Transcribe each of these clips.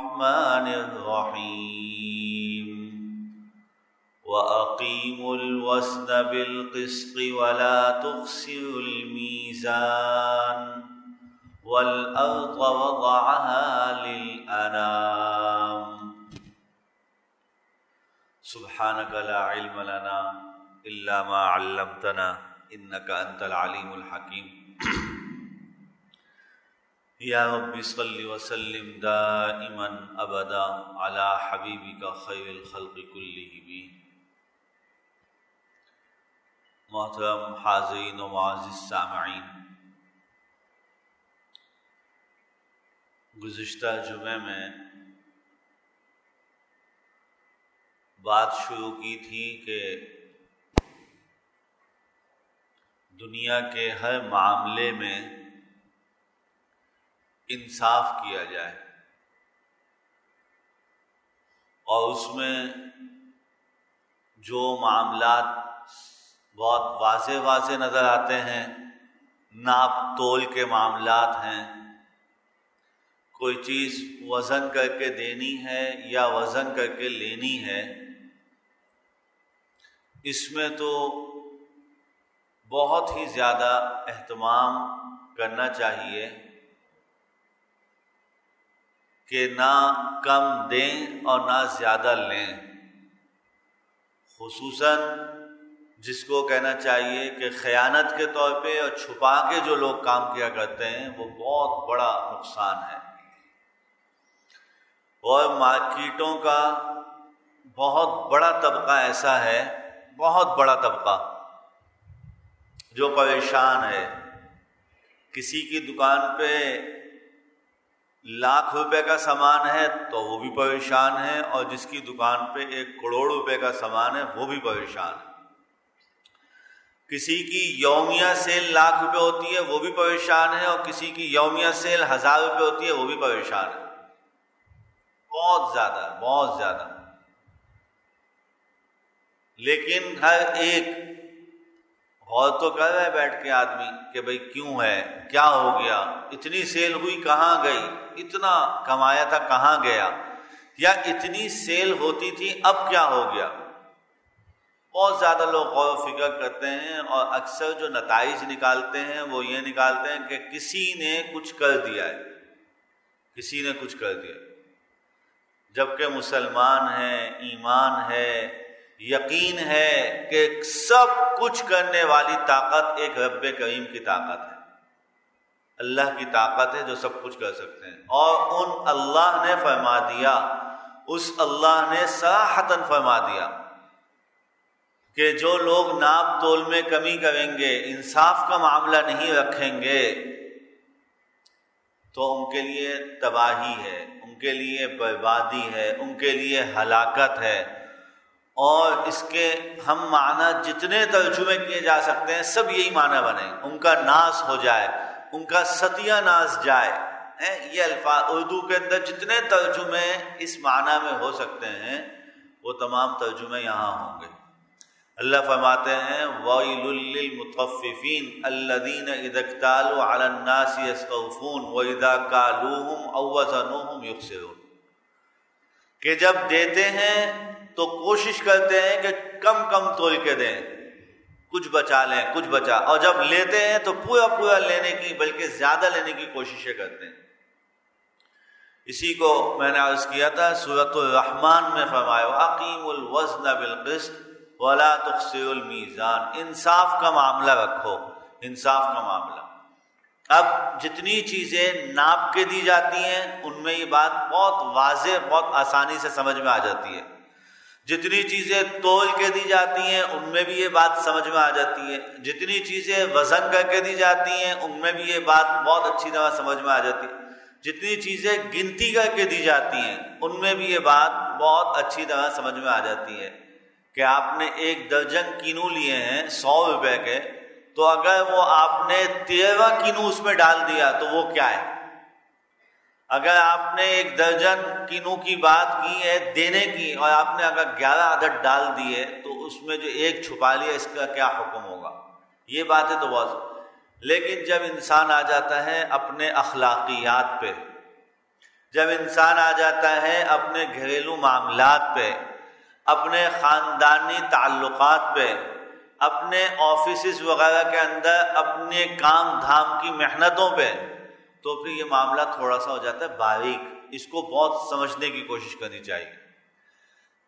الرحمن الرحيم وأقيموا الوزن بالقسط ولا تخسروا الميزان والأرض وضعها للأنام سبحانك لا علم لنا إلا ما علمتنا إنك أنت العليم الحكيم یا رب صل وسلم دائما ابدا على حبیبک خیر الخلق کلہم۔ محترم حاضرین و معزز سامعین، گزشتہ جمعے میں بات شروع کی تھی کہ دنیا کے ہر معاملے میں انصاف کیا جائے، اور اس میں جو معاملات بہت واضح نظر آتے ہیں، ناپ تول کے معاملات ہیں، کوئی چیز وزن کر کے دینی ہے یا وزن کر کے لینی ہے، اس میں تو بہت ہی زیادہ اہتمام کرنا چاہیے کہ نہ کم دیں اور نہ زیادہ لیں۔ خصوصاً جس کو کہنا چاہیے کہ خیانت کے طور پہ اور چھپا کے جو لوگ کام کیا کرتے ہیں، وہ بہت بڑا نقصان ہے۔ اور مارکیٹوں کا بہت بڑا طبقہ ایسا ہے، بہت بڑا طبقہ جو پریشان ہے۔ کسی کی دکان پہ لاکھ روپے کا سامان ہے تو وہ بھی پریشان ہے، اور جس کی دکان پہ 1 کروڑ روپے کا سامان ہے وہ بھی پریشان ہے۔ کسی کی یومیہ سیل لاکھ روپے ہوتی ہے وہ بھی پریشان ہے، اور کسی کی یومیہ سیل 1000 روپے ہوتی ہے وہ بھی پریشان ہے۔ بہت زیادہ۔ لیکن ہر ایک غور تو کر رہا ہے بیٹھ کے آدمی کہ بھئی کیوں ہے، کیا ہو گیا، اتنی سیل ہوئی کہاں گئی، اتنا کمایا تھا کہاں گیا، یا اتنی سیل ہوتی تھی اب کیا ہو گیا۔ بہت زیادہ لوگ غور و فکر کرتے ہیں، اور اکثر جو نتائج نکالتے ہیں وہ یہ نکالتے ہیں کہ کسی نے کچھ کر دیا ہے، جبکہ مسلمان ہیں، ایمان ہے، یقین ہے کہ سب کچھ کرنے والی طاقت ایک رب کریم کی طاقت ہے، اللہ کی طاقت ہے جو سب کچھ کر سکتے ہیں۔ اور اللہ نے فرما دیا، اس اللہ نے صراحتاً فرما دیا کہ جو لوگ ناپ تول میں کمی کریں گے، انصاف کا معاملہ نہیں رکھیں گے، تو ان کے لیے تباہی ہے، ان کے لیے بربادی ہے، ان کے لیے ہلاکت ہے۔ اور اس کے ہم معنی جتنے ترجمے کیے جا سکتے ہیں سب یہی معنی بنے، ان کا ناس ہو جائے، ان کا ستیہ ناس جائے۔ یہ الفاظ اردو کے اندر جتنے ترجمے اس معنی میں ہو سکتے ہیں وہ تمام ترجمے یہاں ہوں گے۔ اللہ فرماتے ہیں وَيْلٌ لِّلْمُطَفِّفِينَ الَّذِينَ إِذَا اكْتَالُوا عَلَى النَّاسِ يَسْتَوْفُونَ وَإِذَا كَالُوهُمْ أَوْ وَزَنُوهُمْ يُخْسِرُونَ، کہ جب دیتے ہیں تو کوشش کرتے ہیں کہ کم تول کے دیں، کچھ بچا لیں، اور جب لیتے ہیں تو پورا لینے کی بلکہ زیادہ لینے کی کوششیں کرتے ہیں۔ اسی کو میں نے عرض کیا تھا، سورۃ الرحمن میں فرمایا وَأَقِیمُوا الْوَزْنَ بِالْقِسْطِ وَلَا تُخْسِرُوا الْمِیزَانَ، انصاف کا معاملہ رکھو، انصاف کا معاملہ۔ اب جتنی چیزیں ناپ کے دی جاتی ہیں ان میں یہ بات بہت واضح، بہت آسانی سے سمجھ میں آ جاتی ہے۔ جتنی چیزیں تول کے دی جاتی ہیں ان میں بھی یہ بات سمجھ میں آ جاتی ہے، جتنی چیزیں وزن کر کے دی جاتی ہیں ان میں بھی یہ بات بہت اچھی طرح سمجھ میں آ جاتی ہے، جتنی چیزیں گنتی کر کے دی جاتی ہیں ان میں بھی یہ بات بہت اچھی طرح سمجھ میں آ جاتی ہے کہ آپ نے 1 درجن کینو لیے ہیں 100 روپے کے، تو اگر وہ آپ نے 13 کینو اس میں ڈال دیا تو وہ کیا ہے؟ اگر آپ نے 1 درجن کینو کی بات کی ہے دینے کی، اور آپ نے اگر 11 عدد ڈال دیے تو اس میں جو 1 چھپا لیا، اس کا کیا حکم ہوگا؟ یہ باتیں تو بہت، لیکن جب انسان آ جاتا ہے اپنے اخلاقیات پہ جب انسان آ جاتا ہے اپنے گھریلو معاملات پہ، اپنے خاندانی تعلقات پہ، اپنے آفیسز وغیرہ کے اندر اپنے کام دھام کی محنتوں پہ، تو پھر یہ معاملہ تھوڑا سا ہو جاتا ہے باریک. اس کو بہت سمجھنے کی کوشش کرنی چاہیے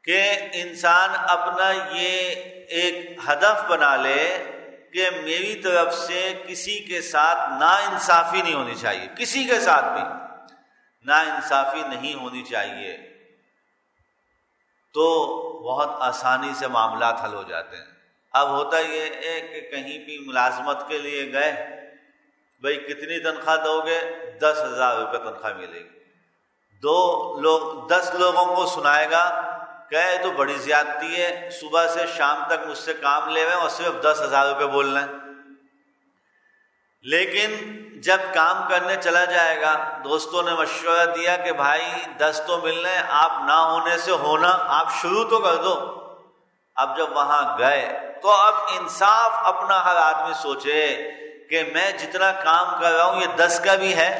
کہ انسان اپنا یہ ایک ہدف بنا لے کہ میری طرف سے کسی کے ساتھ ناانصافی نہیں ہونی چاہیے، کسی کے ساتھ بھی ناانصافی نہیں ہونی چاہیے. تو بہت آسانی سے معاملات حل ہو جاتے ہیں. اب ہوتا یہ ہے کہ کہیں بھی ملازمت کے لیے گئے، بھائی کتنی تنخواہ دو گے؟ 10,000 روپے تنخواہ ملے گی. 10 لوگوں کو سنائے گا کہ تو بڑی زیادتی ہے، صبح سے شام تک مجھ سے کام لے رہے ہیں اور صرف 10,000 روپے بول رہے ہیں. لیکن جب کام کرنے چلا جائے گا، دوستوں نے مشورہ دیا کہ بھائی 10 تو مل رہے ہیں، آپ نہ ہونے سے ہونا، آپ شروع تو کر دو. اب جب وہاں گئے تو اب انصاف اپنا ہر آدمی سوچے کہ میں جتنا کام کر رہا ہوں یہ 10 کا بھی ہے،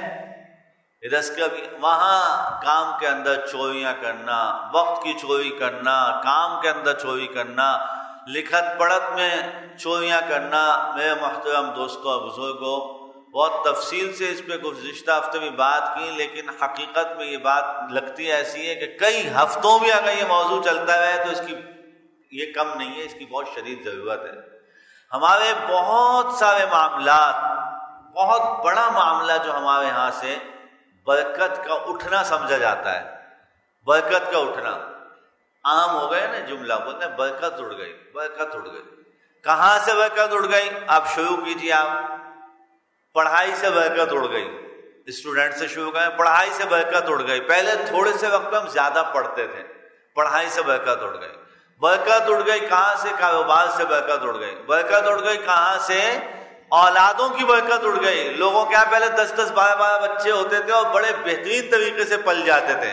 یہ 10 کا بھی. وہاں کام کے اندر چوریاں کرنا، وقت کی چوری کرنا، کام کے اندر چوری کرنا، لکھت پڑھت میں چوریاں کرنا. میرے محترم دوستوں اور بزرگوں، بہت تفصیل سے اس پہ گزشتہ ہفتے بھی بات کی، لیکن حقیقت میں یہ بات لگتی ایسی ہے کہ کئی ہفتوں بھی اگر یہ موضوع چلتا رہے تو اس کی یہ کم نہیں ہے، اس کی بہت شدید ضرورت ہے. ہمارے بہت سارے معاملات، بہت بڑا معاملہ جو ہمارے ہاں سے برکت کا اٹھنا سمجھا جاتا ہے. برکت کا اٹھنا عام ہو گئے نا، جملہ بولتے ہیں برکت اڑ گئی، برکت اڑ گئی. کہاں سے برکت اڑ گئی؟ آپ شروع کیجیے. آپ پڑھائی سے برکت اڑ گئی. اسٹوڈنٹ سے شروع کریں، پڑھائی سے برکت اڑ گئی. پہلے تھوڑے سے وقت میں ہم زیادہ پڑھتے تھے، پڑھائی سے برکت اڑ گئی. برکت اڑ گئی کہاں سے؟ کاروبار سے برکت اڑ گئی. برکت اڑ گئی کہاں سے؟ اولادوں کی برکت اڑ گئی. لوگوں کے یہاں پہلے 10-10 12-12 بچے ہوتے تھے اور بڑے بہترین طریقے سے پل جاتے تھے.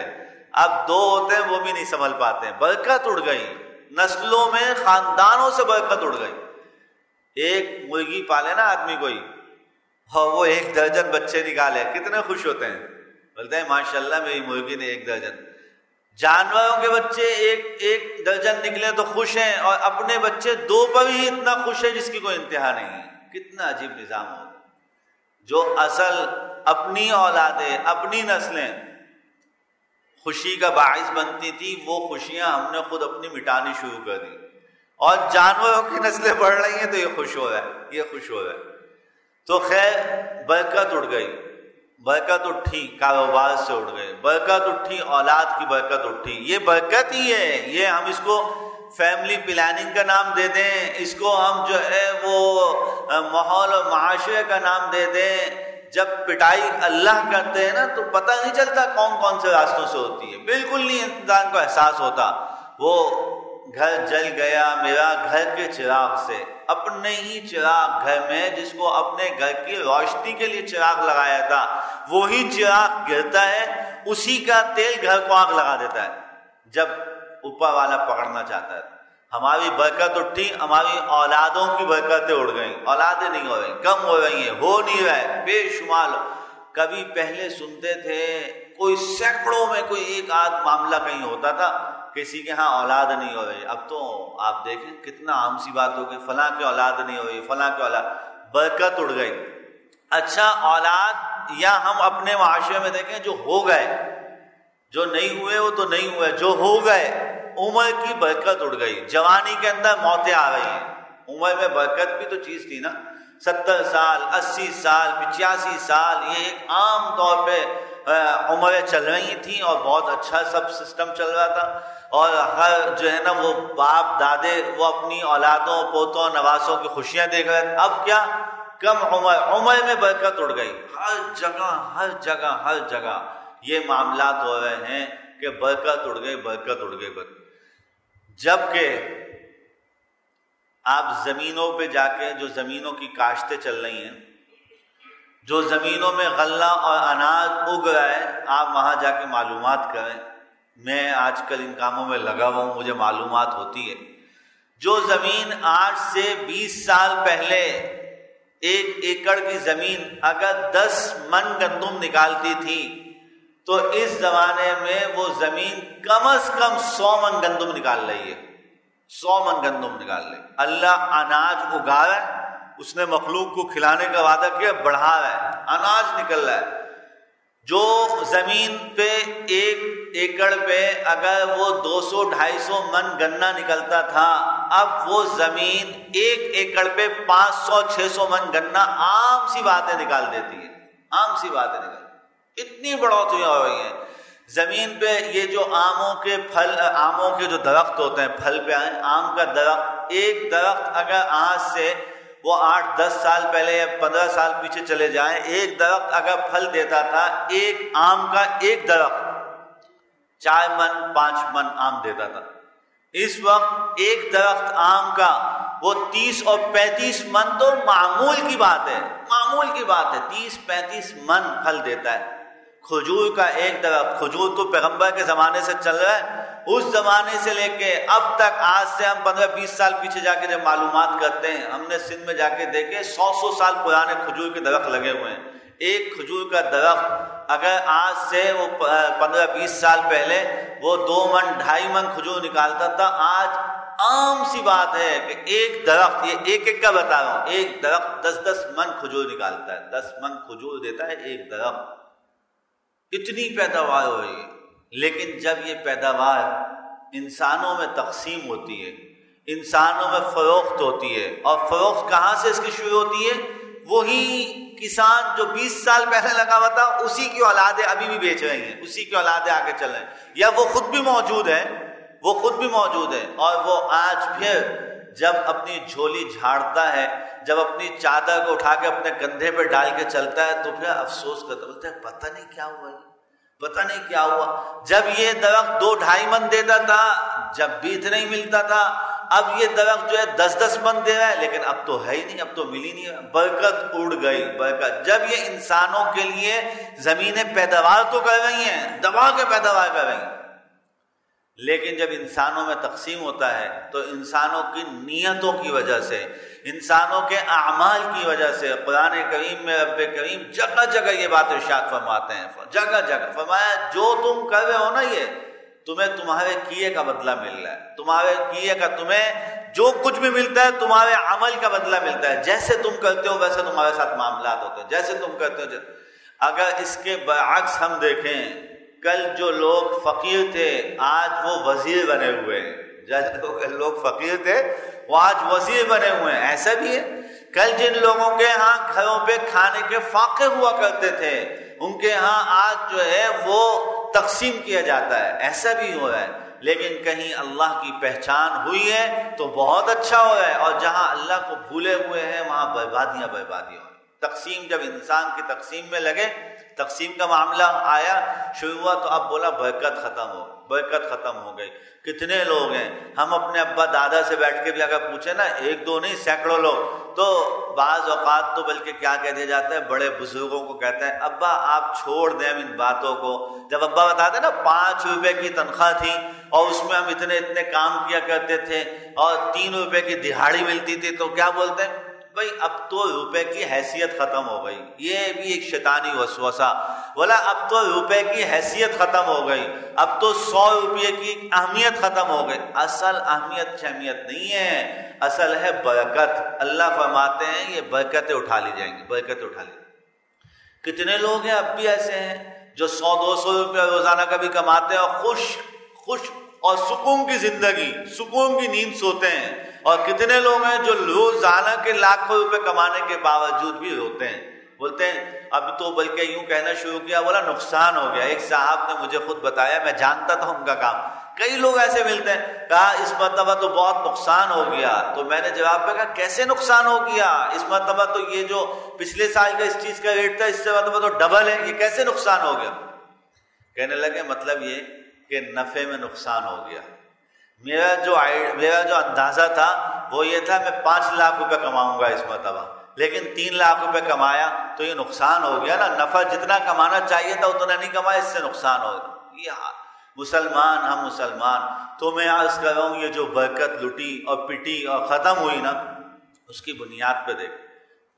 اب 2 ہوتے ہیں، وہ بھی نہیں سنبھل پاتے ہیں. برکت اڑ گئی. نسلوں میں، خاندانوں سے برکت اڑ گئی. ایک مرغی پالے نا آدمی کوئی، اور وہ 1 درجن بچے نکالے، کتنے خوش ہوتے ہیں، بولتے ہیں ماشاءاللہ میری مرغی نے 1 درجن. جانوروں کے بچے 1 درجن نکلے تو خوش ہیں، اور اپنے بچے 2 پر ہی اتنا خوش ہے جس کی کوئی انتہا نہیں ہے. کتنا عجیب نظام ہو. جو اصل اپنی اولادیں، اپنی نسلیں خوشی کا باعث بنتی تھی، وہ خوشیاں ہم نے خود اپنی مٹانی شروع کر دی. اور جانوروں کی نسلیں بڑھ رہی ہیں تو یہ خوش ہو رہا ہے، یہ خوش ہو رہا ہے. تو خیر برکت اڑ گئی. برکت اٹھی کاروبار سے اڑ گئے. برکت اٹھی اولاد کی برکت اٹھی. یہ برکت ہی ہے. یہ ہم اس کو فیملی پلاننگ کا نام دے دیں، اس کو ہم جو ہے وہ ماحول اور معاشرے کا نام دے دیں. جب پٹائی اللہ کرتے ہیں نا تو پتہ نہیں چلتا کون کون سے راستوں سے ہوتی ہے. بالکل نہیں انسان کو احساس ہوتا. وہ گھر جل گیا میرا گھر کے چراغ سے، اپنے ہی چراغ گھر میں جس کو اپنے گھر کی روشنی کے لیے چراغ لگایا تھا، وہی چراغ گرتا ہے، اسی کا تیل گھر کو آگ لگا دیتا ہے جب اوپر والا پکڑنا چاہتا ہے. ہماری برکت اٹھی، ہماری اولادوں کی برکتیں اڑ گئیں. اولادیں نہیں ہو رہی، کم ہو رہی ہیں، ہو نہیں رہے بے شمار. کبھی پہلے سنتے تھے کوئی سینکڑوں میں کوئی 1 آدھ معاملہ کہیں ہوتا تھا کسی کے ہاں اولاد نہیں ہو رہی. اب تو آپ دیکھیں کتنا عام سی بات ہو گئی، فلاں کے اولاد نہیں ہو رہی، فلاں کے اولاد. برکت اڑ گئی. اچھا اولاد، یا ہم اپنے معاشرے میں دیکھیں جو ہو گئے، جو نہیں ہوئے وہ تو نہیں ہوئے، جو ہو گئے عمر کی برکت اڑ گئی. جوانی کے اندر موتیں آ رہی ہیں. عمر میں برکت بھی تو چیز تھی نا. 70 سال 80 سال 85 سال یہ ایک عام طور پہ عمریں چل رہی تھیں اور بہت اچھا سب سسٹم چل رہا تھا. اور ہر جو ہے نا وہ باپ دادے وہ اپنی اولادوں پوتوں نواسوں کی خوشیاں دیکھ رہے تھے. اب کیا کم عمر میں برکت اڑ گئی. ہر جگہ یہ معاملات ہو رہے ہیں کہ برکت اڑ گئی، برکت اڑ گئی. جبکہ آپ زمینوں پہ جا کے، جو زمینوں کی کاشتیں چل رہی ہیں، جو زمینوں میں غلہ اور اناج اگ رہا ہے، آپ وہاں جا کے معلومات کریں. میں آج کل ان کاموں میں لگا ہوا ہوں، مجھے معلومات ہوتی ہے. جو زمین آج سے 20 سال پہلے 1 ایکڑ کی زمین اگر 10 من گندم نکالتی تھی، تو اس زمانے میں وہ زمین کم از کم 100 من گندم نکال رہی ہے، 100 من گندم نکال رہی ہے۔ اللہ اناج اگا رہا ہے، اس نے مخلوق کو کھلانے کا وعدہ کیا، بڑھا رہا ہے، اناج نکل رہا ہے۔ جو زمین پہ 1 ایکڑ پہ اگر وہ 200-250 من گنا نکلتا تھا، اب وہ زمین 1 ایکڑ پہ 500-600 من گنا عام سی باتیں نکال دیتی ہے، عام سی باتیں نکال، اتنی بڑھوتری ہو رہی ہیں زمین پہ۔ یہ جو آموں کے جو درخت ہوتے ہیں، پھل پہ آئیں، آم کا درخت، ایک درخت اگر آج سے وہ 8-10 سال پہلے یا 15 سال پیچھے چلے جائیں، ایک درخت اگر پھل دیتا تھا، ایک آم کا ایک درخت 4 من 5 من آم دیتا تھا۔ اس وقت ایک درخت آم کا وہ 30 اور 35 من تو معمول کی بات ہے، معمول کی بات ہے، 30-35 من پھل دیتا ہے۔ کھجور کا ایک درخت، کھجور تو پیغمبر کے زمانے سے چل رہا ہے، اس زمانے سے لے کے اب تک، آج سے ہم 15-20 سال پیچھے جا کے جب معلومات کرتے ہیں، ہم نے سندھ میں جا کے دیکھے 100 سال پرانے کھجور کے درخت لگے ہوئے ہیں۔ ایک کھجور کا درخت اگر آج سے وہ 15-20 سال پہلے وہ 2 من 2.5 من کھجور نکالتا تھا، آج عام سی بات ہے کہ ایک درخت، یہ ایک کا بتا رہا ہوں، ایک درخت 10-10 من کھجور نکالتا ہے، 10 من کھجور دیتا ہے ایک درخت۔ اتنی پیداوار ہو رہی ہے، لیکن جب یہ پیداوار انسانوں میں تقسیم ہوتی ہے، انسانوں میں فروخت ہوتی ہے، اور فروخت کہاں سے اس کی شروع ہوتی ہے؟ وہی کسان جو 20 سال پہلے لگا ہوا تھا، اسی کی اولادیں ابھی بھی بیچ رہی ہیں، اسی کی اولادیں آگے چل رہے ہیں، یا وہ خود بھی موجود ہے، وہ خود بھی موجود ہے، اور وہ آج پھر جب اپنی جھولی جھاڑتا ہے، جب اپنی چادر کو اٹھا کے اپنے کندھے پہ ڈال کے چلتا ہے، تو پھر افسوس کرتا، بولتا ہے پتہ نہیں کیا ہوا، پتہ نہیں کیا ہوا۔ جب یہ درخت 2-2.5 من دیتا تھا، جب بھی اتنا ہی ملتا تھا، اب یہ درخت جو ہے 10-10 من دے رہا ہے، لیکن اب تو ہے ہی نہیں، اب تو مل ہی نہیں، برکت اڑ گئی، برکت۔ جب یہ انسانوں کے لیے زمینیں پیداوار تو کر رہی ہیں، دبا کے پیداوار کر رہی ہیں، لیکن جب انسانوں میں تقسیم ہوتا ہے تو انسانوں کی نیتوں کی وجہ سے، انسانوں کے اعمال کی وجہ سے، قرآن کریم میں رب کریم جگہ جگہ یہ بات ارشاد فرماتے ہیں، جگہ جگہ فرمایا جو تم کر رہے ہو نا، یہ تمہیں تمہارے کیے کا بدلہ مل رہا ہے، تمہارے کیے کا، تمہیں جو کچھ بھی ملتا ہے تمہارے عمل کا بدلہ ملتا ہے، جیسے تم کرتے ہو ویسے تمہارے ساتھ معاملات ہوتے ہیں، جیسے تم کرتے ہو۔ اگر اس کے برعکس ہم دیکھیں، کل جو لوگ فقیر تھے آج وہ وزیر بنے ہوئے ہیں، جیسے لوگ فقیر تھے وہ آج وزیر بنے ہوئے ہیں، ایسا بھی ہے۔ کل جن لوگوں کے ہاں گھروں پہ کھانے کے فاقے ہوا کرتے تھے، ان کے ہاں آج جو ہے وہ تقسیم کیا جاتا ہے، ایسا بھی ہو رہا ہے۔ لیکن کہیں اللہ کی پہچان ہوئی ہے تو بہت اچھا ہو رہا ہے، اور جہاں اللہ کو بھولے ہوئے ہیں وہاں بربادیاں ہو رہی۔ تقسیم جب انسان کی تقسیم میں لگے، تقسیم کا معاملہ آیا، شروع ہوا، تو اب بولا برکت ختم ہو، برکت ختم ہو گئی۔ کتنے لوگ ہیں، ہم اپنے ابا دادا سے بیٹھ کے بھی اگر پوچھیں نا، 1-2 نہیں، سینکڑوں لوگ، تو بعض اوقات تو بلکہ کیا کہہ دیا جاتا ہے، بڑے بزرگوں کو کہتے ہیں ابا آپ چھوڑ دیں ان باتوں کو۔ جب ابا بتاتے ہیں نا 5 روپے کی تنخواہ تھی اور اس میں ہم اتنے کام کیا کرتے تھے اور 3 روپے کی دہاڑی ملتی تھی، تو کیا بولتے ہیں، بھائی اب تو روپے کی حیثیت ختم ہو گئی۔ یہ بھی ایک شیطانی وسوسہ، بولا اب تو روپے کی حیثیت ختم ہو گئی، اب تو 100 روپے کی اہمیت ختم ہو گئی۔ اصل اہمیت نہیں ہے، اصل ہے برکت۔ اللہ فرماتے ہیں یہ برکتیں اٹھا لی جائیں گی، برکتیں اٹھا لی۔ کتنے لوگ ہیں اب بھی ایسے ہیں جو 100-200 روپے روزانہ کا بھی کماتے ہیں اور خوش اور سکون کی زندگی، سکون کی نیند سوتے ہیں، اور کتنے لوگ ہیں جو روزانہ کے لاکھوں روپے کمانے کے باوجود بھی روتے ہیں، بولتے ہیں اب تو، بلکہ یوں کہنا شروع کیا، بولا نقصان ہو گیا۔ ایک صاحب نے مجھے خود بتایا، میں جانتا تھا ان کا کام، کئی لوگ ایسے ملتے ہیں، کہا اس مرتبہ تو بہت نقصان ہو گیا۔ تو میں نے جواب میں کہا کیسے نقصان ہو گیا، اس مرتبہ تو یہ جو پچھلے سال کا اس چیز کا ریٹ تھا اس سے مرتبہ تو ڈبل ہے، یہ کیسے نقصان ہو گیا؟ کہنے لگے مطلب یہ کہ نفع میں نقصان ہو گیا۔ میرا جو اندازہ تھا وہ یہ تھا میں 5 لاکھ روپے کماؤں گا اس مرتبہ، لیکن 3 لاکھ روپے کمایا تو یہ نقصان ہو گیا نا، نفع جتنا کمانا چاہیے تھا اتنا نہیں کمایا، اس سے نقصان ہو گیا۔ یہ حال مسلمان، ہم مسلمان، تو میں عرض کر رہا ہوں یہ جو برکت لٹی اور پٹی اور ختم ہوئی نا، اس کی بنیاد پہ دیکھ،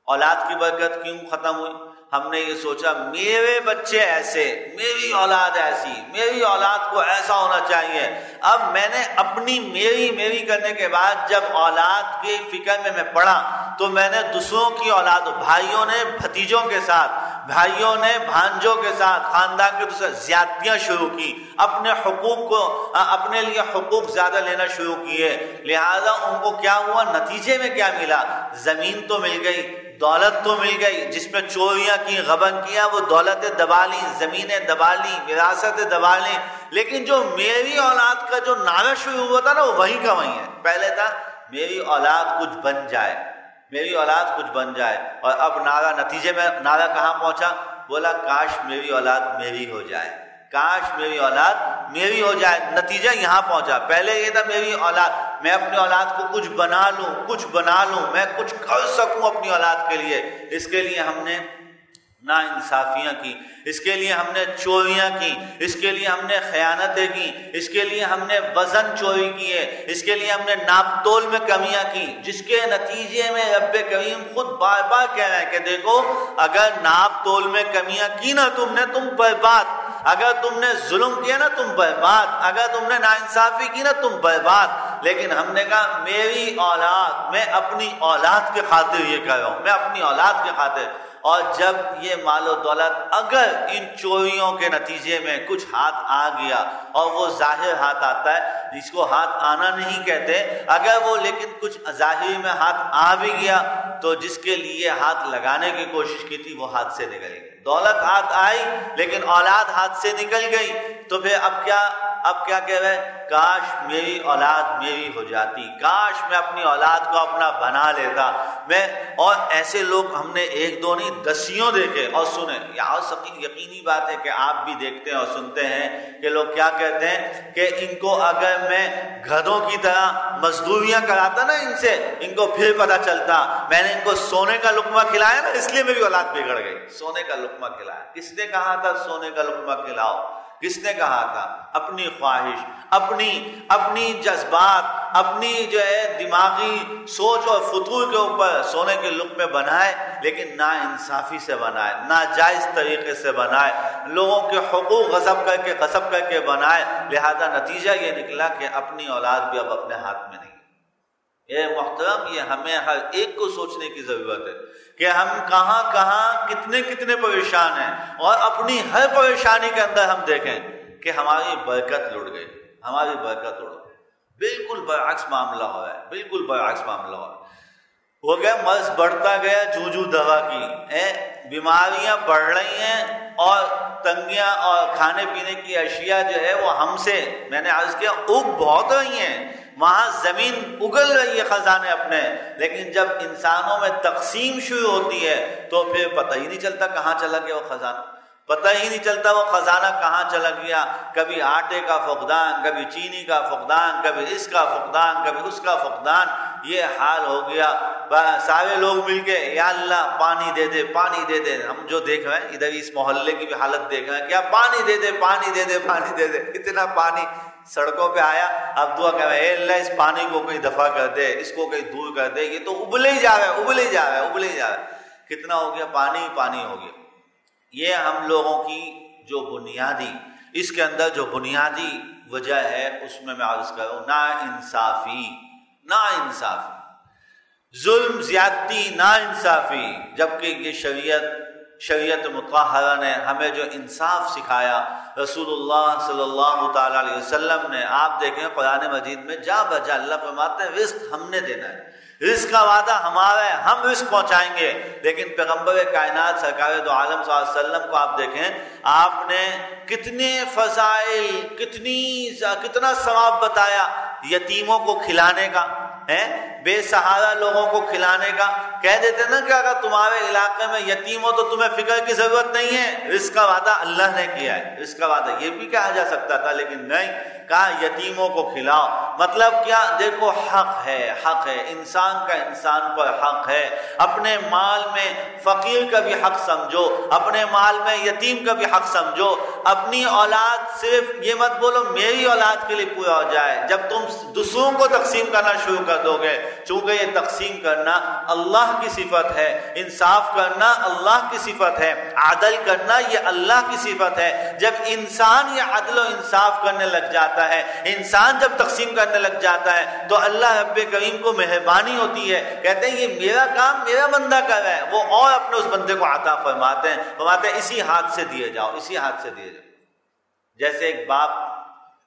اولاد کی برکت کیوں ختم ہوئی؟ ہم نے یہ سوچا میرے بچے ایسے، میری اولاد ایسی، میری اولاد کو ایسا ہونا چاہیے. اب میں نے اپنی میری کرنے کے بعد جب اولاد کی فکر میں پڑا تو میں نے دوسروں کی اولاد، بھائیوں نے بھتیجوں کے ساتھ، بھائیوں نے بھانجوں کے ساتھ، خاندان کے دوسرے زیادتیاں شروع کی، اپنے حقوق کو، اپنے لیے حقوق زیادہ لینا شروع کیے. لہذا ان کو کیا ہوا، نتیجے میں کیا ملا، زمین تو مل گئی، دولت تو مل گئی، جس میں چوریاں کی، غبن کیا، وہ دولتیں دبا لی، زمینیں دبا لی، وراثتیں دبا لی. لیکن جو میری اولاد کا جو نعرہ شروع ہوا تھا نا، وہ وہیں کا وہیں ہے. پہلے تھا میری اولاد کچھ بن جائے، میری اولاد کچھ بن جائے، اور اب نعرہ، نتیجے میں نعرہ کہاں پہنچا، بولا کاش میری اولاد میری ہو جائے، کاش میری اولاد میری ہو جائے. نتیجہ یہاں پہنچا. پہلے یہ تھا میری اولاد، میں اپنی اولاد کو کچھ بنا لوں، میں کچھ کر سکوں اپنی اولاد کے لیے. اس کے لیے ہم نے نا انصافیاں کی، اس کے لیے ہم نے چوریاں کی، اس کے لیے ہم نے خیانتیں کی، اس کے لیے ہم نے وزن چوری کیے، اس کے لیے ہم نے ناپ تول میں کمیاں کی، جس کے نتیجے میں رب کریم خود بار بار کہہ رہے ہیں کہ دیکھو اگر ناپ تول میں کمیاں کی نا تم برباد، اگر تم نے ظلم کیا نا تم برباد، اگر تم نے ناانصافی کی نا تم برباد. لیکن ہم نے کہا میری اولاد، میں اپنی اولاد کے خاطر یہ کر رہا ہوں، میں اپنی اولاد کے خاطر. اور جب یہ مال و دولت اگر ان چوریوں کے نتیجے میں کچھ ہاتھ آ گیا، اور وہ ظاہر ہاتھ آتا ہے جس کو ہاتھ آنا نہیں کہتے، اگر وہ لیکن کچھ ظاہری میں ہاتھ آ بھی گیا تو جس کے لیے ہاتھ لگانے کی کوشش کی تھی وہ ہاتھ سے نکل گئی. دولت ہاتھ آئی لیکن اولاد ہاتھ سے نکل گئی. تو پھر اب کیا کہہ رہے ہیں، کاش میری اولاد میری ہو جاتی، کاش میں اپنی اولاد کو اپنا بنا لیتا میں. اور ایسے لوگ ہم نے ایک دو نہیں، دسیوں دیکھے اور سنے. یقینی بات ہے کہ آپ بھی دیکھتے ہیں اور سنتے ہیں کہ لوگ کیا کہتے ہیں کہ ان کو اگر میں گدھوں کی طرح مزدوریاں کراتا نا ان سے، ان کو پھر پتہ چلتا میں نے ان کو سونے کا لقمہ کھلایا نا اس لیے میری اولاد بگڑ گئی. سونے کا لقمہ کھلایا، کس نے کہا تھا سونے کا لقمہ کھلاؤ، کس نے کہا تھا؟ اپنی خواہش، اپنی جذبات، اپنی جو ہے دماغی سوچ اور فطور کے اوپر سونے کے لقمے بنائے، لیکن نا انصافی سے بنائے، ناجائز طریقے سے بنائے، لوگوں کے حقوق غصب کر کے بنائے. لہذا نتیجہ یہ نکلا کہ اپنی اولاد بھی اب اپنے ہاتھ میں نہیں. اے محترم، یہ ہمیں ہر ایک کو سوچنے کی ضرورت ہے کہ ہم کہاں کتنے پریشان ہیں، اور اپنی ہر پریشانی کے اندر ہم دیکھیں کہ ہماری برکت لٹ گئی، ہماری برکت اڑ گئی. بالکل برعکس معاملہ ہو رہا ہے، بالکل برعکس معاملہ ہو گیا. مرض بڑھتا گیا جو دوا کی، بیماریاں بڑھ رہی ہیں، اور تنگیاں اور کھانے پینے کی اشیاء جو ہے وہ ہم سے، میں نے عرض کیا، اگ بہت رہی ہیں، وہاں زمین اگل رہی ہے خزانے اپنے. لیکن جب انسانوں میں تقسیم شروع ہوتی ہے تو پھر پتہ ہی نہیں چلتا کہاں چلا گیا وہ خزانہ، پتہ ہی نہیں چلتا وہ خزانہ کہاں چلا گیا. کبھی آٹے کا فقدان، کبھی چینی کا فقدان، کبھی اس کا فقدان، کبھی اس کا فقدان. یہ حال ہو گیا. سارے لوگ مل کے یا اللہ پانی دے دے، پانی دے دے. ہم جو دیکھ رہے ہیں ادھر اس محلے کی بھی حالت دیکھ رہے ہیں، کیا پانی دے دے، پانی دے دے، پانی دے دے. اتنا پانی سڑکوں پہ آیا. اب دعا کر رہے ہیں اے اللہ اس پانی کو کہیں دفع کر دے، اس کو کہیں دور کر دے، یہ تو ابلے ہی جا رہا ہے. کتنا ہو گیا، پانی ہو گیا. یہ ہم لوگوں کی جو بنیادی، اس کے اندر جو بنیادی وجہ ہے اس میں عرض کروں نا انصافی، ظلم، زیادتی، نا انصافی. جبکہ یہ شریعت مطہرہ نے ہمیں جو انصاف سکھایا، رسول اللہ صلی اللہ تعالی علیہ وسلم نے، آپ دیکھیں قرآن مجید میں جا بجا اللہ فرماتے ہیں رزق ہم نے دینا ہے، رزق کا وعدہ ہمارا ہے، ہم رزق پہنچائیں گے. لیکن پیغمبر کائنات سرکار دو عالم صلی اللہ علیہ وسلم کو آپ دیکھیں، آپ نے کتنے فضائل، کتنا ثواب بتایا یتیموں کو کھلانے کا، بے سہارا لوگوں کو کھلانے کا. کہہ دیتے نا کہ اگر تمہارے علاقے میں یتیم ہو تو تمہیں فکر کی ضرورت نہیں ہے، رزق کا وعدہ اللہ نے کیا ہے. رزق کا وعدہ یہ بھی کہا جا سکتا تھا، لیکن نہیں، کہا یتیموں کو کھلاؤ. مطلب کیا؟ دیکھو حق ہے، انسان کا انسان پر حق ہے. اپنے مال میں فقیر کا بھی حق سمجھو، اپنے مال میں یتیم کا بھی حق سمجھو. اپنی اولاد صرف یہ مت بولو میری اولاد کے لیے پورا ہو جائے. جب تم دوسروں کو تقسیم کرنا شروع کر دو گے، چونکہ یہ تقسیم کرنا اللہ کی صفت ہے، انصاف کرنا اللہ کی صفت ہے، عدل کرنا یہ اللہ کی صفت ہے. جب انسان یہ عدل و انصاف کرنے لگ جاتا ہے، انسان جب تقسیم کرنے لگ جاتا ہے، تو اللہ رب کریم کو مہربانی ہوتی ہے. کہتے ہیں یہ میرا کام میرا بندہ کر رہا ہے، وہ اور اپنے اس بندے کو عطا فرماتے ہیں اسی ہاتھ سے دیے جاؤ، اسی ہاتھ سے دیے جاؤ. جیسے ایک باپ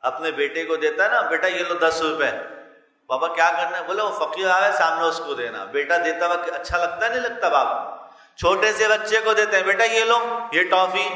اپنے بیٹے کو دیتا ہے نا، بیٹا یہ لو 10 روپے. بابا کیا کرنا ہے؟ بولے وہ فقیر آ رہا ہے سامنے اس کو دینا. بیٹا دیتا وقت اچھا لگتا نہیں لگتا؟ باپ چھوٹے سے بچے کو دیتے ہیں، بیٹا یہ لو یہ ٹافی.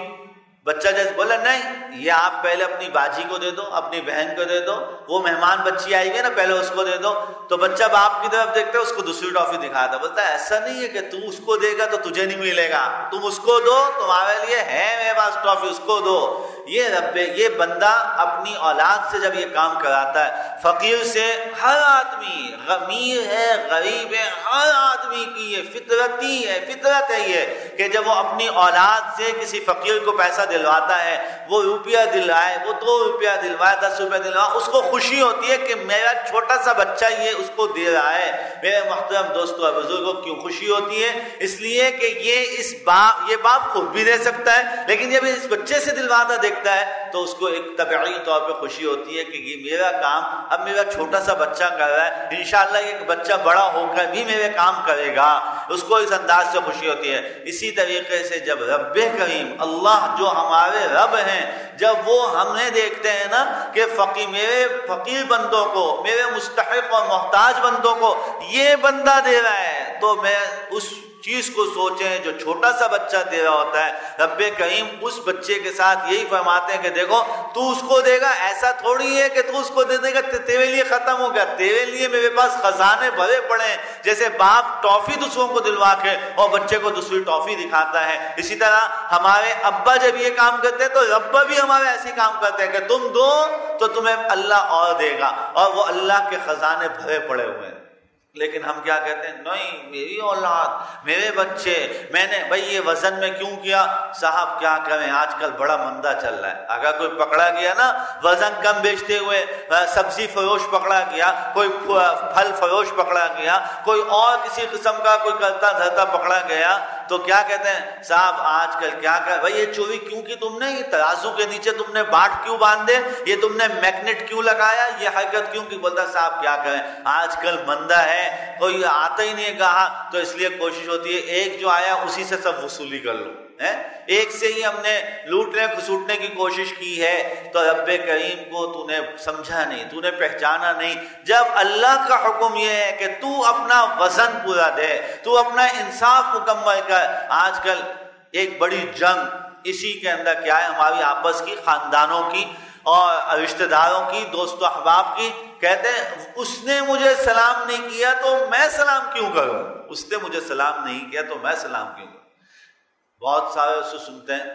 بچہ جیسے بولا نہیں یہ آپ پہلے اپنی باجی کو دے دو، اپنی بہن کو دے دو، وہ مہمان بچی آئی گی نا پہلے اس کو دے دو. تو بچہ باپ کی طرف دیکھتا ہے، اس کو دوسری ٹافی دکھاتا، بولتا ہے ایسا نہیں ہے کہ تو اس کو دے گا تو تجھے نہیں ملے گا، تم اس کو دو، تمہارے لیے ہے میرے پاس ٹافی، اس کو دو. یہ بندہ اپنی اولاد سے جب یہ کام کراتا ہے، فقیر سے ہر آدمی، امیر ہے غریب ہے، ہر آدمی کی یہ فطرت ہے یہ کہ جب وہ اپنی اولاد سے کسی فقیر کو پیسہ دلواتا ہے، وہ روپیہ دلوائے، وہ 2 روپیہ دلوائے، 10 روپیہ دلوائے، اس کو خوشی ہوتی ہے کہ میرا چھوٹا سا بچہ یہ اس کو دے رہا ہے. میرے محترم دوستو اور بزرگوں، کیوں خوشی ہوتی ہے؟ اس لیے کہ یہ باپ خود بھی دے سکتا ہے، لیکن جب اس بچے سے دلواتا دیکھتا ہے تو اس کو ایک طبعی طور پہ خوشی ہوتی ہے کہ یہ میرا کام اب میرا چھوٹا سا بچہ کر رہا ہے، انشاءاللہ یہ بچہ بڑا ہو کر بھی میرے کام کرے گا. اس کو اس انداز سے خوشی ہوتی ہے. اسی طریقے سے جب رب کریم اللہ جو ہمارے رب ہیں، جب وہ ہمیں دیکھتے ہیں نا کہ میرے فقیر بندوں کو، میرے مستحق اور محتاج بندوں کو یہ بندہ دے رہا ہے، تو میں اس چیز کو سوچیں جو چھوٹا سا بچہ دے رہا ہوتا ہے. رب کریم اس بچے کے ساتھ یہی فرماتے ہیں کہ دیکھو تو اس کو دے گا، ایسا تھوڑی ہے کہ تو اس کو دے دے گا تیرے لیے ختم ہو گیا، تیرے لیے میرے پاس خزانے بھرے پڑے ہیں. جیسے باپ ٹافی دوسروں کو دلوا کے اور بچے کو دوسری ٹافی دکھاتا ہے، اسی طرح ہمارے ابا جب یہ کام کرتے ہیں تو رب بھی ہمارے ایسے کام کرتے ہیں کہ تم دو تو تمہیں اللہ اور دے گا، اور وہ اللہ کے خزانے بھرے پڑے ہوئے ہیں. لیکن ہم کیا کہتے ہیں؟ نہیں میری اولاد، میرے بچے، میں نے بھائی یہ وزن میں کیوں کیا؟ صاحب کیا کریں آج کل بڑا مندہ چل رہا ہے. اگر کوئی پکڑا گیا نا وزن کم بیچتے ہوئے، سبزی فروش پکڑا گیا، کوئی پھل فروش پکڑا گیا، کوئی اور کسی قسم کا کوئی کرتا دھرتا پکڑا گیا، تو کیا کہتے ہیں؟ صاحب آج کل کیا کر بھائی یہ چوری کیوں کی تم نے؟ یہ ترازو کے نیچے تم نے باٹ کیوں باندھے؟ یہ تم نے میگنیٹ کیوں لگایا؟ یہ حرکت کیوں کی؟ بولتا صاحب کیا کریں آج کل مندہ ہے، کوئی آتا ہی نہیں کہا، تو اس لیے کوشش ہوتی ہے ایک جو آیا اسی سے سب وصولی کر لو، ایک سے ہی ہم نے لوٹنے کھسوٹنے کی کوشش کی ہے. تو رب کریم کو تو نے سمجھا نہیں، تو نے پہچانا نہیں. جب اللہ کا حکم یہ ہے کہ تو اپنا وزن پورا دے، تو اپنا انصاف مکمل کر. آج کل ایک بڑی جنگ اسی کے اندر کیا ہے ہماری آپس کی، خاندانوں کی اور رشتہ داروں کی، دوست و احباب کی. کہتے ہیں اس نے مجھے سلام نہیں کیا تو میں سلام کیوں کروں، اس نے مجھے سلام نہیں کیا تو میں سلام کیوں کروں. بہت سارے اس سے سنتے ہیں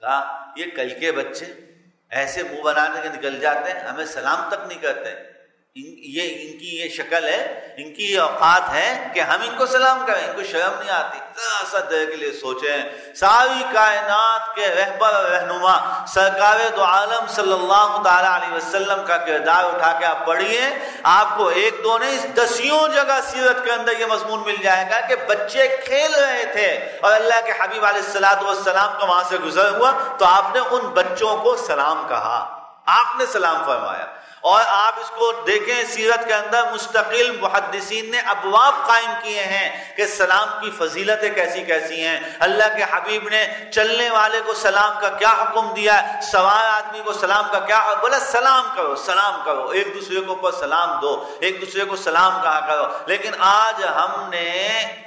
کہا یہ کل کے بچے ایسے منہ بنانے کے نکل جاتے ہیں، ہمیں سلام تک نہیں کرتے. ان کی یہ شکل ہے، ان کی یہ اوقات ہے کہ ہم ان کو سلام کریں، ان کو شرم نہیں آتی. ذرا سا دیر کے لیے سوچیں، ساری کائنات کے رہبر اور رہنما سرکار دو عالم صلی اللہ تعالی علیہ وسلم کا کردار اٹھا کے آپ پڑھیے، آپ کو ایک دو نہیں 10 جگہ سیرت کے اندر یہ مضمون مل جائے گا کہ بچے کھیل رہے تھے اور اللہ کے حبیب علیہ الصلوۃ والسلام کا وہاں سے گزر ہوا تو آپ نے ان بچوں کو سلام کہا، آپ نے سلام فرمایا. اور آپ اس کو دیکھیں سیرت کے اندر مستقل محدثین نے ابواب قائم کیے ہیں کہ سلام کی فضیلتیں کیسی کیسی ہیں. اللہ کے حبیب نے چلنے والے کو سلام کا کیا حکم دیا ہے، سوار آدمی کو سلام کا کیا بولا، سلام کرو سلام کرو، ایک دوسرے کو اوپر سلام دو، ایک دوسرے کو سلام کہا کرو. لیکن آج ہم نے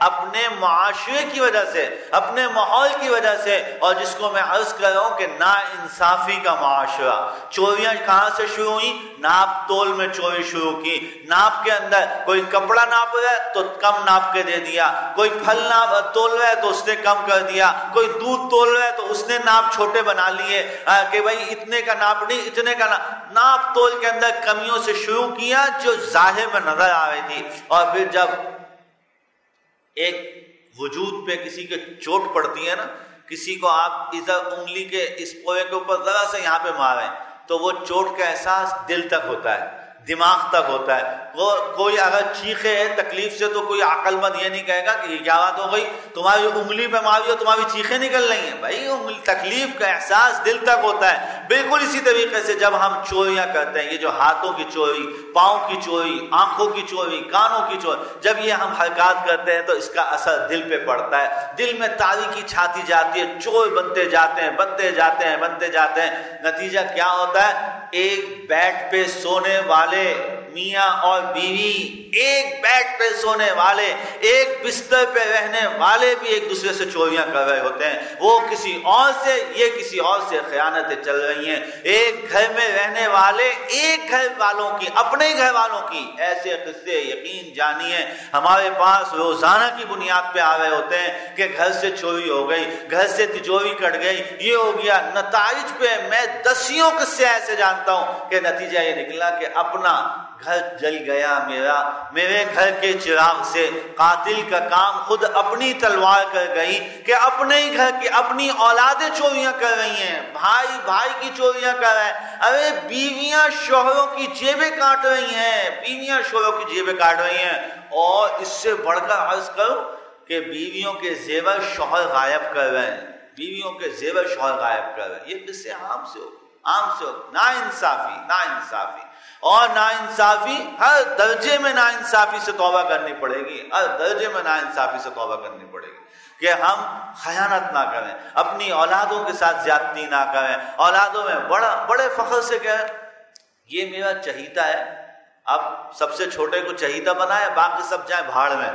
اپنے معاشرے کی وجہ سے، اپنے ماحول کی وجہ سے، اور جس کو میں عرض کر رہا ہوں کہ نا انصافی کا معاشرہ، چوریاں کہاں سے شروع ہوئی؟ ناپ تول میں چوری شروع کی. ناپ کے اندر کوئی کپڑا ناپ رہا ہے تو کم ناپ کے دے دیا، کوئی پھل ناپ تول رہا ہے تو اس نے کم کر دیا، کوئی دودھ تول رہا ہے تو اس نے ناپ چھوٹے بنا لیے کہ بھائی اتنے کا ناپ نہیں اتنے کا ناپ تول کے اندر کمیوں سے شروع کیا جو ظاہر میں نظر آ رہی تھی. اور پھر جب ایک وجود پہ کسی کے چوٹ پڑتی ہے نا، کسی کو آپ ادھر انگلی کے اس پوئے کے اوپر ذرا سے یہاں پہ ماریں تو وہ چوٹ کا احساس دل تک ہوتا ہے، دماغ تک ہوتا ہے. کوئی اگر چیخے تکلیف سے تو کوئی عقل مند یہ نہیں کہے گا کہ یہ کیا بات ہو گئی، تمہاری انگلی پہ ماری ہو تمہاری چیخیں نکل رہی ہیں. بھائی انگلی تکلیف کا احساس دل تک ہوتا ہے. بالکل اسی طریقے سے جب ہم چوریاں کرتے ہیں، یہ جو ہاتھوں کی چوری، پاؤں کی چوری، آنکھوں کی چوری، کانوں کی چوری، جب یہ ہم حرکات کرتے ہیں تو اس کا اثر دل پہ پڑتا ہے. دل میں تاریکی چھاتی جاتی ہے، چور بنتے جاتے ہیں، بنتے جاتے ہیں، بنتے جاتے ہیں. نتیجہ کیا ہوتا ہے؟ ایک بیڈ پہ سونے والے میاں اور بیوی، ایک بیڈ پہ سونے والے، ایک بستر پہ رہنے والے بھی ایک دوسرے سے چوریاں کر رہے ہوتے ہیں. وہ کسی اور سے، یہ کسی اور سے خیانتیں چل رہی ہیں. ایک گھر میں رہنے والے ایک گھر والوں کی، اپنے ہی گھر والوں کی، ایسے قصے یقین جانیے ہمارے پاس روزانہ کی بنیاد پہ آ رہے ہوتے ہیں کہ گھر سے چوری ہو گئی، گھر سے تجوری کٹ گئی، یہ ہو گیا. نتائج پہ میں دسیوں قصے ایسے جانتا ہوں کہ نتیجہ یہ نکلا کہ اپنا گھر جل گیا میرے گھر کے چراغ سے. قاتل کا کام خود اپنی تلوار کر گئی کہ اپنے ہی گھر کی اپنی اولادیں چوریاں کر رہی ہیں، بھائی بھائی کی چوریاں کر رہے ہیں. ارے بیویاں شوہروں کی جیبیں کاٹ رہی ہیں، بیویاں شوہروں کی جیبیں کاٹ رہی ہیں. اور اس سے بڑھ کر عرض کروں کہ بیویوں کے زیور شوہر غائب کر رہے ہیں، بیویوں کے زیور شوہر غائب کر رہے ہیں. یہ قصے عام سے ہو. ناانصافی اور ناانصافی ہر درجے میں ناانصافی سے توبہ کرنی پڑے گی، ہر درجے میں ناانصافی سے توبہ کرنی پڑے گی کہ ہم خیانت نہ کریں، اپنی اولادوں کے ساتھ زیادتی نہ کریں، اولادوں میں بڑے فخر سے کہیں یہ میرا چہیتا ہے. اب سب سے چھوٹے کو چہیتا بنائے، باقی سب جائیں بھاڑ میں.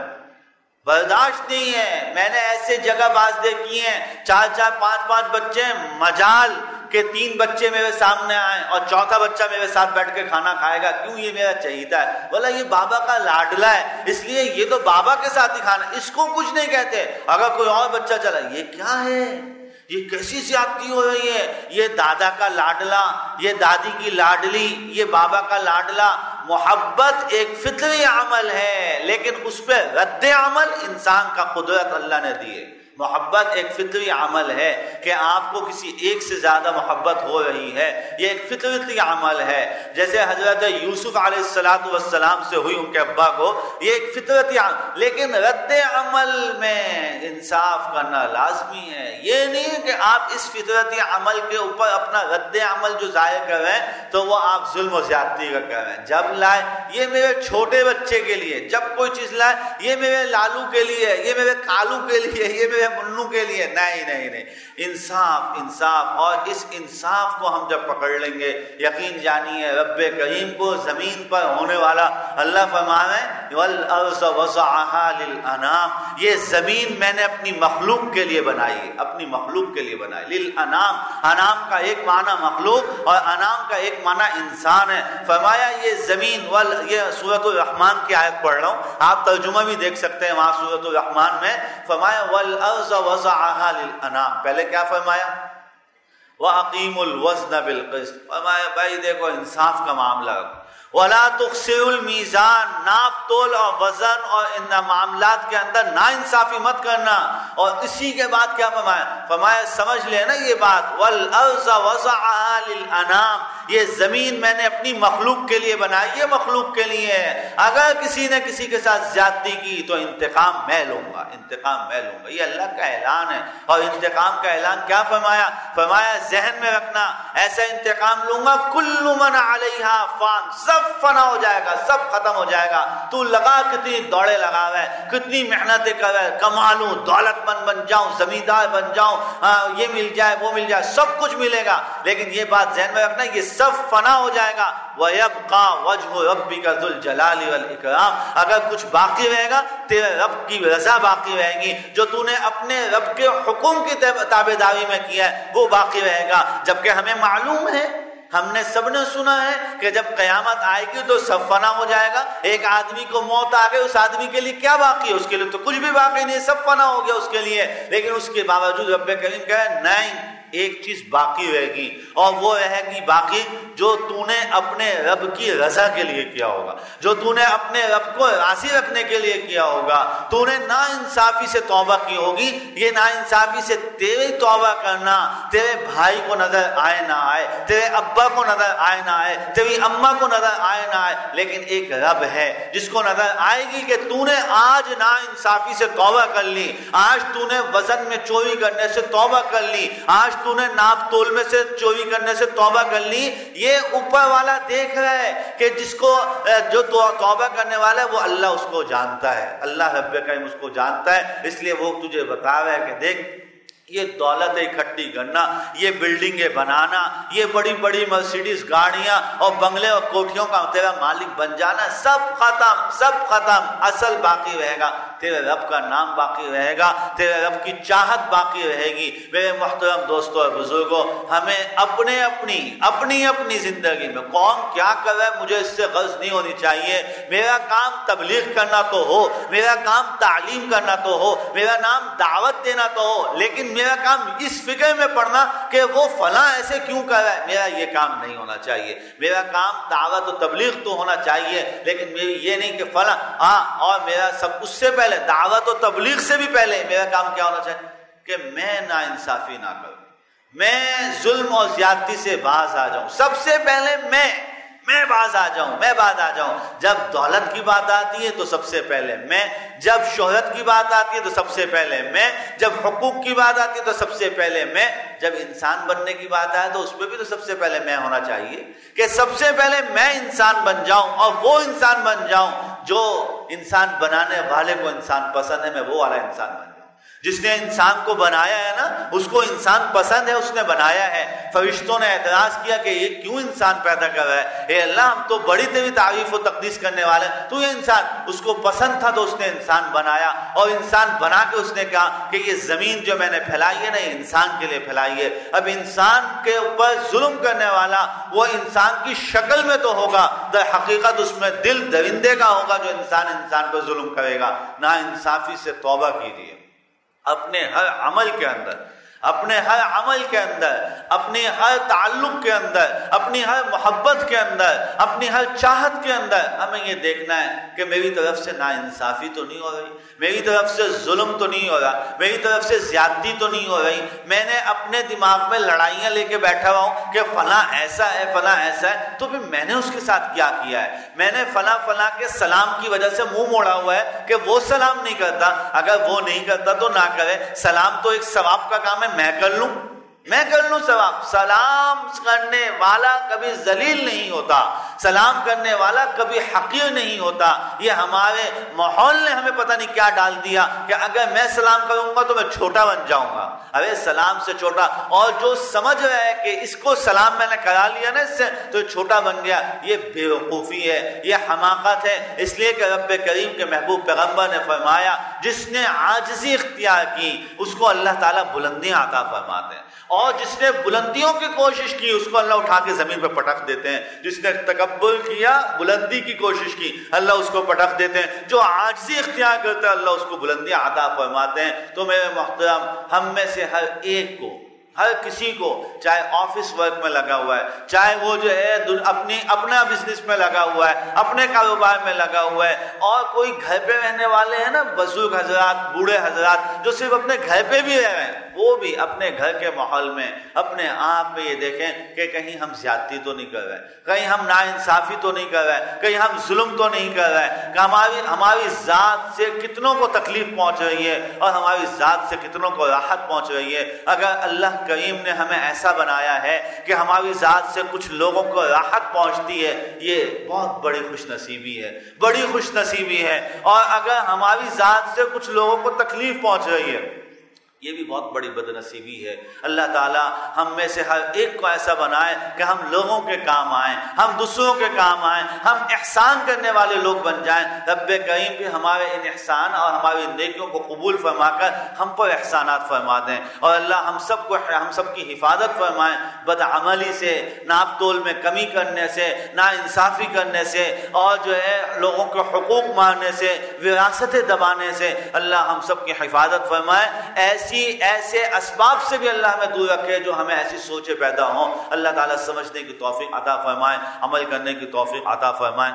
برداشت نہیں ہے. میں نے ایسے جگہ باز دیکھی ہیں 4 5 بچے، مجال کہ 3 بچے میرے سامنے آئیں اور چوتھا بچہ میرے ساتھ بیٹھ کے کھانا کھائے گا. کیوں؟ یہ میرا چہیتا ہے. بولا یہ بابا کا لاڈلا ہے اس لیے یہ تو بابا کے ساتھ ہی کھانا، اس کو کچھ نہیں کہتے. اگر کوئی اور بچہ چلا، یہ کیا ہے، یہ کیسی زیادتی ہو رہی ہے، یہ دادا کا لاڈلا، یہ دادی کی لاڈلی، یہ بابا کا لاڈلا. محبت ایک فطری عمل ہے لیکن اس پہ رد عمل انسان کا قدرت اللہ نے دی ہے. محبت ایک فطری عمل ہے کہ آپ کو کسی ایک سے زیادہ محبت ہو رہی ہے، یہ ایک فطرتی عمل ہے. جیسے حضرت یوسف علیہ السلام سے ہوئی ان کے ابا کو، یہ ایک فطرتی عمل. لیکن رد عمل میں انصاف کرنا لازمی ہے. یہ نہیں کہ آپ اس فطرتی عمل کے اوپر اپنا رد عمل جو ظاہر کر رہے ہیں تو وہ آپ ظلم و زیادتی کا کر رہے ہیں. جب لائے یہ میرے چھوٹے بچے کے لیے، جب کوئی چیز لائے یہ میرے لالو کے لیے، یہ میرے کالو کے لیے، یہ میرے منو کے لیے، نہیں. انصاف. اور اس انصاف کو ہم جب پکڑ لیں گے، یقین جانیے رب کریم کو زمین پر ہونے والا اللہ فرمانے والارض وضعها للانام، یہ زمین میں نے اپنی مخلوق کے لیے بنائی ہے، اپنی مخلوق کے لیے بنائی. للانام، انام کا ایک معنی مخلوق اور انام کا ایک معنی انسان ہے. فرمایا یہ زمین یہ سورۃ الرحمن کی آیت پڑھ رہا ہوں، آپ ترجمہ بھی دیکھ سکتے ہیں وہاں سورۃ الرحمن میں. فرمایا والارض وضعها للانام، پہلے کیا فرمایا؟ وَأَقِيمُوا الْوَزْنَ بِالْقِسْطِ. فرمایا بھائی دیکھو انصاف کا معاملہ رکھو. وَلَا تُخْسِرُوا الْمِيزَانَ، ناپ تول اور وزن اور ان معاملات کے اندر ناانصافی مت کرنا. اور اسی کے بعد کیا فرمایا سمجھ لے نا یہ بات، وَالْأَرْضَ وَضَعَهَا لِلْأَنَامِ، یہ زمین میں نے اپنی مخلوق کے لیے بنائی، یہ مخلوق کے لیے ہے. اگر کسی نے کسی کے ساتھ زیادتی کی تو انتقام میں لوں گا. یہ اللہ کا اعلان ہے. اور انتقام کا اعلان کیا فرمایا ذہن میں رکھنا، ایسا انتقام لوں گا کل من علیہا فان، سب فنا ہو جائے گا، سب ختم ہو جائے گا. تو لگا کتنی دوڑے لگا ہے، کتنی محنتیں کر رہا ہے، کما لوں، دولت مند بن جاؤں، زمیندار بن جاؤں، یہ مل جائے وہ مل جائے، سب کچھ ملے گا. لیکن یہ بات ذہن میں رکھنا یہ سب فنا ہو جائے گا. وَيَبْقَى وَجْهُ رَبِّكَ ذُو الْجَلَالِ وَالْإِكْرَامِ، اگر کچھ باقی رہے گا تیرے رب کی رضا باقی رہے گی، جو تو نے اپنے رب کے حکم کی تابعداری میں کیا ہے وہ باقی رہے گا. جبکہ ہمیں معلوم ہے، ہم نے سب نے سنا ہے کہ جب قیامت آئے گی تو سب فنا ہو جائے گا. ایک آدمی کو موت آ گئی، اس آدمی کے لیے کیا باقی ہے؟ اس کے لیے تو کچھ بھی باقی نہیں، سب فنا ہو گیا اس کے لیے. لیکن اس کے باوجود رب کریم کہے نہیں، ایک چیز باقی رہے گی، اور وہ رہے گی باقی جو تو نے اپنے رب کی رضا کے لیے کیا ہوگا، جو تو نے اپنے رب کو راضی رکھنے کے لیے کیا ہوگا۔ تو نے نا انصافی سے توبہ کی ہوگی، یہ نا انصافی سے تیری توبہ کرنا تیرے بھائی کو نظر آئے نہ آئے، تیرے ابا کو نظر آئے نہ آئے، تیری اماں کو نظر آئے نہ آئے، لیکن ایک رب ہے جس کو نظر آئے گی کہ تو نے آج نا انصافی سے توبہ کر لی، آج تو نے وزن میں چوری کرنے سے توبہ کر لی، آج تو نے ناپ تول میں سے چوری کرنے سے توبہ کر لی۔ یہ اوپر والا دیکھ رہا ہے کہ جس کو جو توبہ کرنے والا ہے وہ اللہ اس کو جانتا ہے، اللہ رب کریم اس کو جانتا ہے، اس لیے وہ تجھے بتا رہا ہے کہ دیکھ یہ دولت اکٹھی کرنا، یہ بلڈنگیں بنانا، یہ بڑی بڑی مرسیڈیز گاڑیاں اور بنگلے اور کوٹھیوں کا تیرا مالک بن جانا، سب ختم، سب ختم۔ اصل باقی رہے گا تیرے رب کا نام باقی رہے گا، تیرے رب کی چاہت باقی رہے گی۔ میرے محترم دوستوں اور بزرگوں، ہمیں اپنی زندگی میں کون کیا کر رہا ہے مجھے اس سے غرض نہیں ہونی چاہیے۔ میرا کام تبلیغ کرنا تو ہو، میرا کام تعلیم کرنا تو ہو، میرا نام دعوت دینا تو ہو، لیکن میرا کام اس فکر میں پڑنا کہ وہ فلاں ایسے کیوں کر رہا ہے، میرا یہ کام نہیں ہونا چاہیے۔ میرا کام دعوت و تبلیغ تو ہونا چاہیے، لیکن میری یہ نہیں کہ فلاں اور میرا سب اس سے پہلے دعوت و تبلیغ سے بھی پہلے میرا کام کیا ہونا چاہیے کہ میں نا انصافی نہ کروں، میں ظلم اور زیادتی سے باز آ جاؤں۔ سب سے پہلے میں باز آ جاؤں۔ جب دولت کی بات آتی ہے تو سب سے پہلے میں، جب شہرت کی بات آتی ہے تو سب سے پہلے میں، جب حقوق کی بات آتی ہے تو سب سے پہلے میں، جب انسان بننے کی بات آئے تو اس میں بھی تو سب سے پہلے میں ہونا چاہیے کہ سب سے پہلے میں انسان بن جاؤں، اور وہ انسان بن جاؤں جو انسان بنانے والے کو انسان پسند ہے، میں وہ والا انسان بن جاؤں۔ جس نے انسان کو بنایا ہے نا، اس کو انسان پسند ہے، اس نے بنایا ہے۔ فرشتوں نے اعتراض کیا کہ یہ کیوں انسان پیدا کر رہا ہے، اے اللہ ہم تو بڑی تیری تعریف و تقدیس کرنے والے ہیں، تو یہ انسان، اس کو پسند تھا تو اس نے انسان بنایا، اور انسان بنا کے اس نے کہا کہ یہ زمین جو میں نے پھیلائی ہے نا، یہ انسان کے لیے پھیلائی ہے۔ اب انسان کے اوپر ظلم کرنے والا وہ انسان کی شکل میں تو ہوگا، در حقیقت اس میں دل درندے کا ہوگا جو انسان پر ظلم کرے گا۔ نا انصافی سے توبہ کیجیے، اپنے ہر عمل کے اندر، اپنے ہر تعلق کے اندر، اپنی ہر محبت کے اندر، اپنی ہر چاہت کے اندر ہمیں یہ دیکھنا ہے کہ میری طرف سے ناانصافی تو نہیں ہو رہی، میری طرف سے ظلم تو نہیں ہو رہا، میری طرف سے زیادتی تو نہیں ہو رہی، میں نے اپنے دماغ میں لڑائیاں لے کے بیٹھا ہوا ہوں کہ فلاں ایسا ہے، فلاں ایسا ہے، تو پھر میں نے اس کے ساتھ کیا کیا ہے؟ میں نے فلاں کے سلام کی وجہ سے منہ موڑا ہوا ہے کہ وہ سلام نہیں کرتا، اگر وہ نہیں کرتا تو نہ کرے، سلام تو ایک ثواب کا کام ہے، میں کر لوں ثواب۔ سلام کرنے والا کبھی ذلیل نہیں ہوتا، سلام کرنے والا کبھی حقیر نہیں ہوتا۔ یہ ہمارے ماحول نے ہمیں پتہ نہیں کیا ڈال دیا کہ اگر میں سلام کروں گا تو میں چھوٹا بن جاؤں گا۔ ارے سلام سے چھوٹا، اور جو سمجھ رہا ہے کہ اس کو سلام میں نے کرا لیا نا اس سے تو چھوٹا بن گیا، یہ بے وقوفی ہے، یہ حماقت ہے۔ اس لیے کہ رب کریم کے محبوب پیغمبر نے فرمایا جس نے عاجزی اختیار کی اس کو اللہ تعالیٰ بلندیاں عطا فرماتے ہیں، اور جس نے بلندیوں کی کوشش کی اس کو اللہ اٹھا کے زمین پہ پٹک دیتے ہیں۔ جس نے تکبر کیا، بلندی کی کوشش کی، اللہ اس کو پٹک دیتے ہیں۔ جو عاجزی اختیار کرتا ہے اللہ اس کو بلندیاں عطا فرماتے ہیں۔ تو میرے محترم، ہم میں سے ہر ایک کو، ہر کسی کو، چاہے آفس ورک میں لگا ہوا ہے، چاہے وہ جو ہے اپنا بزنس میں لگا ہوا ہے، اپنے کاروبار میں لگا ہوا ہے، اور کوئی گھر پہ رہنے والے ہیں نا، بزرگ حضرات، بوڑھے حضرات جو صرف اپنے گھر پہ بھی رہ رہے ہیں، وہ بھی اپنے گھر کے ماحول میں اپنے آپ میں یہ دیکھیں کہ کہیں ہم زیادتی تو نہیں کر رہے، کہیں ہم ناانصافی تو نہیں کر رہے، کہیں ہم ظلم تو نہیں کر رہے، کہ ہماری ذات سے کتنوں کو تکلیف پہنچ رہی ہے اور ہماری ذات سے کتنوں کو راحت پہنچ رہی ہے۔ اگر اللہ کریم نے ہمیں ایسا بنایا ہے کہ ہماری ذات سے کچھ لوگوں کو راحت پہنچتی ہے، یہ بہت بڑی خوش نصیبی ہے، بڑی خوش نصیبی ہے۔ اور اگر ہماری ذات سے کچھ لوگوں کو تکلیف پہنچ رہی ہے، یہ بھی بہت بڑی بد نصیبی ہے۔ اللہ تعالیٰ ہم میں سے ہر ایک کو ایسا بنائے کہ ہم لوگوں کے کام آئیں، ہم دوسروں کے کام آئیں، ہم احسان کرنے والے لوگ بن جائیں۔ رب کریم بھی ہمارے ان احسان اور ہماری نیکیوں کو قبول فرما کر ہم پر احسانات فرما دیں، اور اللہ ہم سب کی حفاظت فرمائیں بدعملی سے، ناپ تول میں کمی کرنے سے، ناانصافی کرنے سے، اور جو ہے لوگوں کے حقوق مارنے سے، وراثتیں دبانے سے۔ اللہ ہم سب کی حفاظت فرمائے۔ ایسی ایسے اسباب سے بھی اللہ ہمیں دور رکھے جو ہمیں ایسی سوچیں پیدا ہوں. اللہ تعالیٰ سمجھنے کی توفیق عطا فرمائے, عمل کرنے کی توفیق عطا فرمائے.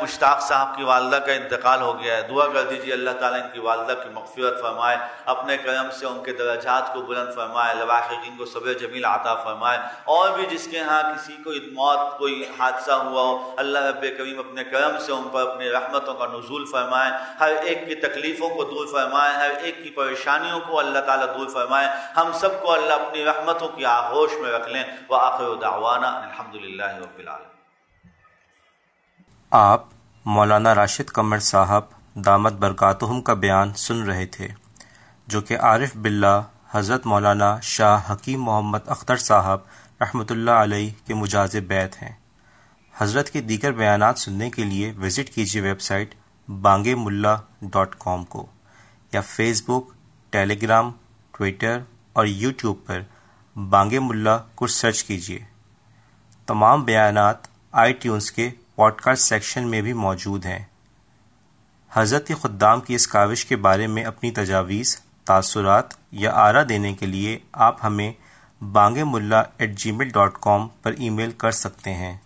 مشتاق صاحب کی والدہ کا انتقال ہو گیا ہے, دعا کر دیجیے اللہ تعالیٰ ان کی والدہ کی مغفرت فرمائے, اپنے کرم سے ان کے درجات کو بلند فرمائے, لواحقین کو صبر جمیل عطا فرمائے. اور بھی جس کے ہاں کسی کو موت, کوئی حادثہ ہوا ہو, اللہ رب کریم اپنے کرم سے ان پر اپنی رحمتوں کا نزول فرمائے, ہر ایک کی تکلیفوں کو دور فرمائے, ہر ایک کی پریشانیوں کو اللہ تعالیٰ دور فرمائے. ہم سب کو اللہ اپنی رحمتوں کی آغوش میں رکھ لیں. وآخر دعوانا الحمدللہ رب العالمین. آپ مولانا راشد قمر صاحب دامت برکاتہم کا بیان سن رہے تھے, جو کہ عارف باللہ حضرت مولانا شاہ حکیم محمد اختر صاحب رحمۃ اللہ علیہ کے مجاز بیعت ہیں. حضرت کے دیگر بیانات سننے کے لیے وزٹ کیجیے ویب سائٹ bangemullah.com کو, یا فیس بک, ٹیلی گرام, ٹویٹر اور یوٹیوب پر بانگے ملا کو سرچ کیجیے. تمام بیانات iTunes کے پوڈ کاسٹ سیکشن میں بھی موجود ہیں. حضرت کے خدام کی اس کاوش کے بارے میں اپنی تجاویز, تاثرات یا آرا دینے کے لیے آپ ہمیں bangemullah@gmail.com پر ای میل کر سکتے ہیں.